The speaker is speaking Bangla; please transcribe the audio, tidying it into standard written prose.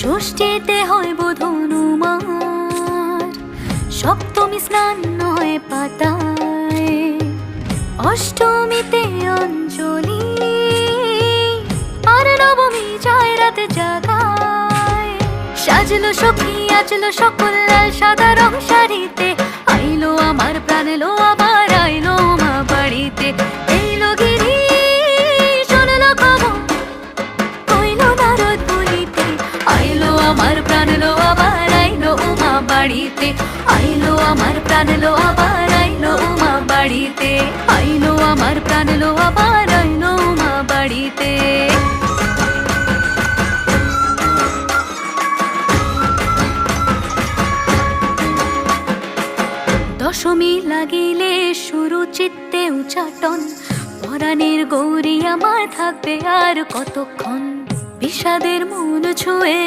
ষষ্ঠীতে হয় বোধনুমার, সপ্তমী স্নান হয় পাতায়, অষ্টমীতে অঞ্জলি, আর নবমী যায় রাতে জাগায়। সাজলো সখী আজলো সকল লাল সাদা রং শাড়িতে, আইলো আমার প্রাণ এলো আবার আইলো মা বাড়িতে। এইলো গিরি শোনলো খবর কইলো নারদ বলিতে, আইলো আমার প্রাণ এলো আবার আইলো মা বাড়িতে। আইলো আমার প্রাণ এলো আবার আইলো মা বাড়িতে। আইলো আমার প্রাণ এলো আবার আইলো মা বাড়িতে। দশমী লাগিলে শুরু চিত্তে উচাটন, পরাণের গৌরী আমার থাকবে আর কতক্ষণ। বিষাদের মন ছুঁয়ে